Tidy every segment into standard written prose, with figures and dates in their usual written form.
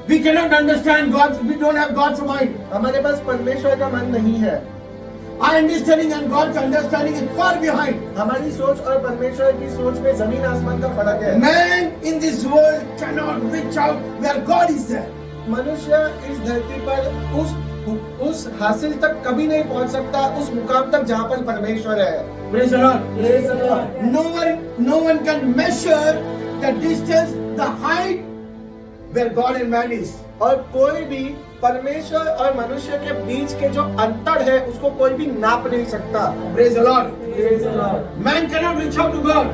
We cannot understand God. We don't have God's mind. हमारे पास परमेश्वर का मन नहीं है। Our understanding and God's understanding is far behind. हमारी सोच और परमेश्वर की सोच में जमीन आसमान का फर्क है। Man in this world cannot reach out where God is there. मनुष्य इस धरती पर उस हासिल तक कभी नहीं पहुंच सकता, उस मुकाम तक जहाँ पर परमेश्वर है। Praise the Lord. Praise the Lord. No one can measure the distance, the height where God and man is. और कोई भी परमेश्वर और मनुष्य के बीच के जो अंतर है उसको कोई भी नाप नहीं सकता। Praise the Lord. Praise the Lord. Man cannot reach out to God.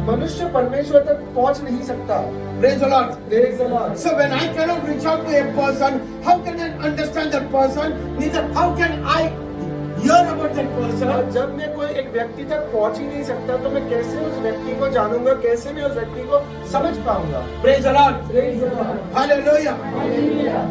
मनुष्य परमेश्वर तक पहुंच नहीं सकता। Praise the Lord. Praise the Lord. So when I cannot reach out to a person, how can I understand that person? Neither how can I hear about that और person? जब मैं कोई एक व्यक्ति तक पहुंच ही नहीं सकता तो मैं कैसे उस व्यक्ति को जानूंगा, कैसे मैं उस व्यक्ति को समझ पाऊंगा। Praise the Lord. Praise the Lord. Hallelujah.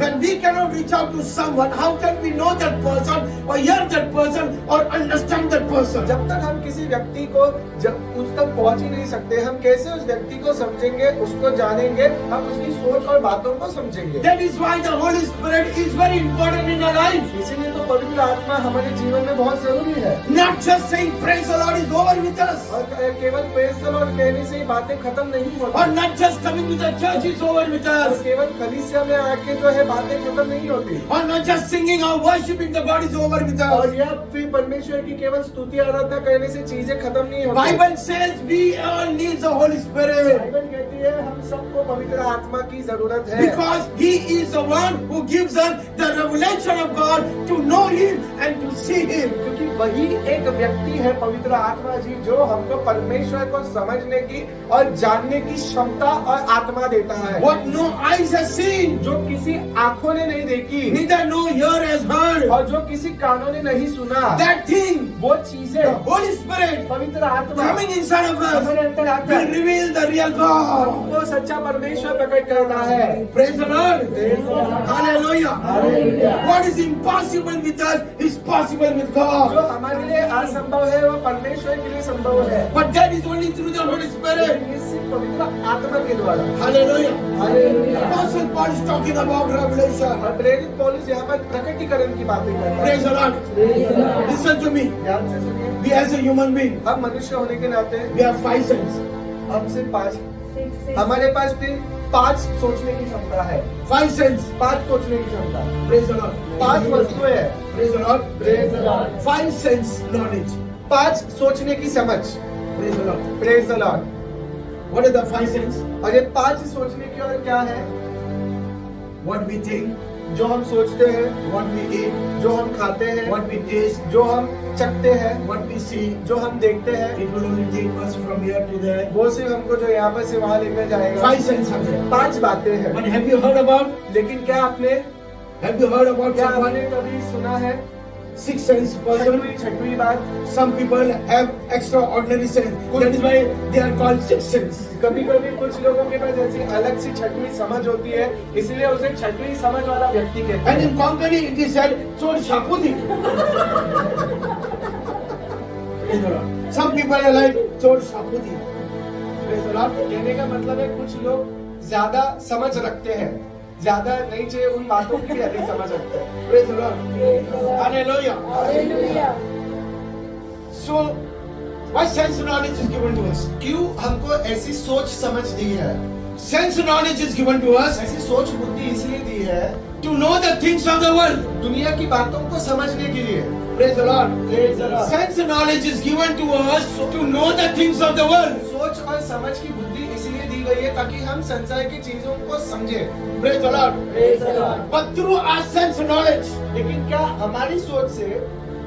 When we cannot reach out to someone, how can we know that person or hear that person or understand that person? जब तक हम किसी व्यक्ति को जब उस तक पहुंच ही नहीं सकते, हम कैसे उस व्यक्ति को समझेंगे, उसको जानेंगे, हम उसकी सोच और बातों को समझेंगे। That is why the Holy Spirit is very important in our life. इसीलिए तो पवित्र आत्मा हमारे जीवन में बहुत जरूरी है। Not just saying praise the Lord is over with us, और केवल प्रेज़ द लॉर्ड कहने से ही बातें खत्म नहीं or होती, not just coming to the church is over with और us, केवल कलीसिया में आके जो है बातें खत्म नहीं होती, or not just singing or worshiping the God is over with us. और या फिर परमेश्वर की केवल स्तुति आराधना करने से चीजें खत्म नहीं होती। Bible says we all need the Holy Spirit Bible कहती है हम सबको पवित्र आत्मा की जरूरत है, because He is the one who gives us the revelation of God to know Him and to see Him. क्योंकि वही एक व्यक्ति है पवित्र आत्मा जी जो हमको परमेश्वर को समझने की और जानने की क्षमता और आत्मा देता है, What no eyes have seen, जो किसी आंखों ने नहीं देखी neither no ear has heard. और जो किसी कानों ने नहीं सुना, That thing, वो the चीजें Holy Spirit पवित्र आत्मा coming inside of us हमारे अंदर आकर will reveal the real God. हमको सच्चा परमेश्वर प्रकट करता है। Praise the Lord. Praise the Lord. Hallelujah. Hallelujah. What is impossible with us is possible with जो God. हमारे लिए असंभव है वो परमेश्वर के लिए संभव है, But that is only through the Holy Spirit. ये सिर्फ पवित्र आत्मा के द्वारा। Hallelujah. Hallelujah. Apostle Paul is talking about revelation. और प्रेरित पौलुस यहाँ पर प्रकटीकरण की बातें करता है। Praise the Lord. Praise the Lord। Listen to me. ध्यान से सुनिए, We as a human being, हम मनुष्य होने के नाते we have 5 senses. हम सिर्फ पांच, हमारे पास फिर 5 सोचने की क्षमता है, 5 senses. 5 सोचने की क्षमता, Praise the Lord. 5 वस्तुएं हैं। Praise the Lord. Praise the Lord। 5 sense knowledge. 5 सोचने की समझ। Praise the Lord. Praise the Lord. What are the 5 senses? और ये 5 सोचने की और क्या है? What we think, जो हम सोचते हैं, what we eat, जो हम खाते हैं, what we taste, जो हम चखते हैं, what we see. जो हम देखते हैं, It will only take us from here to there. वो सिर्फ हमको जो यहाँ पर से वहाँ लेकर जाएगा। 5 senses are there. 5 बातें हैं। But have you heard about? लेकिन क्या आपने क्या someone? आपने कभी सुना है 6 sense person. छठवीं बात? Some people have extraordinary sense. That is why they are called 6 sense. कभी कभी कुछ लोगों के पास ऐसी अलग सी छठवीं समझ होती है, इसलिए उसे छठवीं समझ वाला व्यक्ति कहते And हैं। in Konkani it is said, Chor Shaputi. Some people are like, Chor Shaputi. Praise the Lord. कहने का मतलब है कुछ लोग ज्यादा समझ रखते हैं, ज्यादा नहीं चाहिए उन बातों की भी अधिक समझ रखते हैं। Praise the Lord. Hallelujah. So, why sense knowledge is given to us? क्यों हमको ऐसी सोच समझ दी है? Sense knowledge is given to us ऐसी सोच बुद्धि इसलिए दी है to know the things of the world. दुनिया की बातों को समझने के लिए। Praise the Lord. Praise the Lord। Sense knowledge is given to us to know the things of the world. सोच और समझ की बुद्धि इसलिए दी गई है ताकि हम संसार की चीजों को समझे। Praise the Lord. Praise the Lord। But through our sense knowledge, लेकिन क्या हमारी सोच से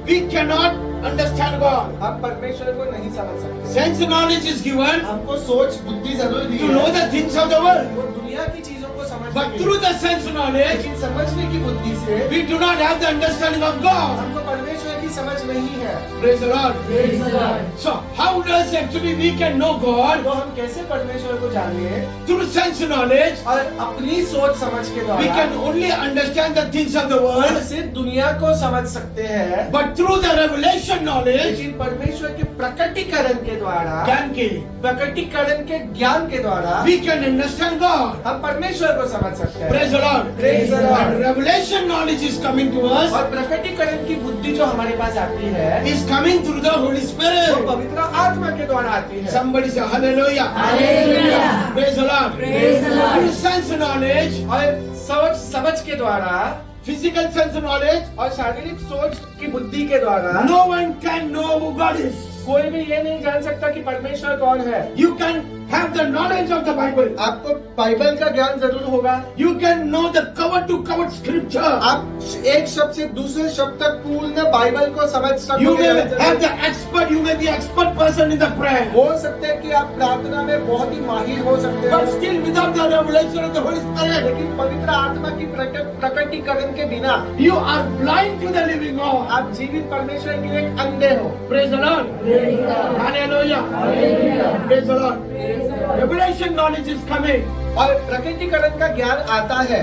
we cannot understand God. हम परमेश्वर को नहीं समझ सकते? Sense knowledge is given हमको सोच बुद्धि जरूर दी to know है, the things of the world. वो दुनिया की चीजों को समझने But के through लिए। the sense knowledge, लेकिन समझने की बुद्धि से we do not have the understanding of God. हमको परमेश्वर की की समझ नहीं है। Praise the Lord. So how does actually we can know God? तो हम कैसे परमेश्वर को जानेंगे? Through sense knowledge. और अपनी सोच समझ के We द्वारा। can only understand the things of the हम world. सिर्फ दुनिया को समझ सकते हैं, But through the revelation knowledge, लेकिन परमेश्वर के प्रकटीकरण के द्वारा, ज्ञान के, प्रकटीकरण के ज्ञान के द्वारा we can understand God. हम परमेश्वर को समझ सकते हैं। Praise the Lord. Praise the Lord. And revelation knowledge is coming to us. और प्रकटीकरण की बुद्धि जो हमारे पास आती है, Is coming through the Holy वो Spirit. पवित्र आत्मा के द्वारा आती है। Somebody say hallelujah. Hallelujah. Praise the Lord. Praise the Lord. Through sense knowledge, और समझ के द्वारा physical sense knowledge, और शारीरिक सोच की बुद्धि के द्वारा no one can know who God is. कोई भी ये नहीं जान सकता कि परमेश्वर कौन है। You can have the knowledge of the Bible. आपको बाइबल का ज्ञान जरूर होगा। You can know the cover to cover scripture. आप एक शब्द से दूसरे शब्द तक पूर्ण बाइबल को समझ You may सकते have the expert, you may be expert person in the prayer. हो सकते हैं कि आप प्रार्थना में बहुत ही माहिर हो सकते But हैं, still without the revelation of the Holy Spirit, लेकिन पवित्र आत्मा की प्रकटीकरण के बिना you are blind to the living God. आप जीवित परमेश्वर के लिए एक अंधे हो। Praise the Lord. Hallelujah. Praise the Lord. Revelation knowledge is coming. और प्रकटीकरण का ज्ञान आता है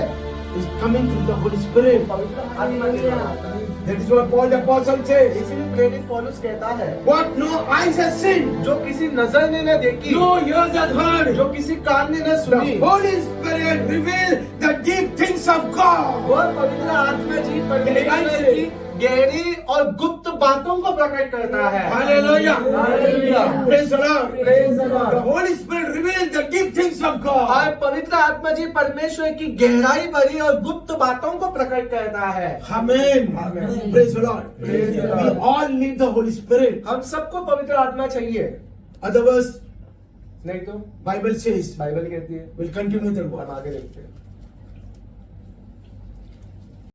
Is coming through the Holy Spirit. पवित्र आत्मा के द्वारा। That is what Paul the Apostle says. इसीलिए प्रेरित पौलुस कहता है, What no eyes have seen, जो किसी नजर ने न देखी, no ears have heard, जो किसी कान ने न the सुनी, Holy Spirit reveal the deep things of God. वह पवित्र आत्मा जी परमेश्वर की गहरी और गुप्त बातों को प्रकट करता है। Hallelujah. Hallelujah. Praise the Lord. Praise the Lord. The Holy Spirit reveals the deep things of God. और पवित्र आत्मा जी परमेश्वर की गहराई भरी और गुप्त बातों को प्रकट करता है। Amen. Praise the Lord. Praise the Lord. We all need the Holy Spirit. हम सबको पवित्र आत्मा चाहिए, Otherwise, नहीं तो Bible says, बाइबल कहती है। we'll continue the हम word. आगे देखते हैं।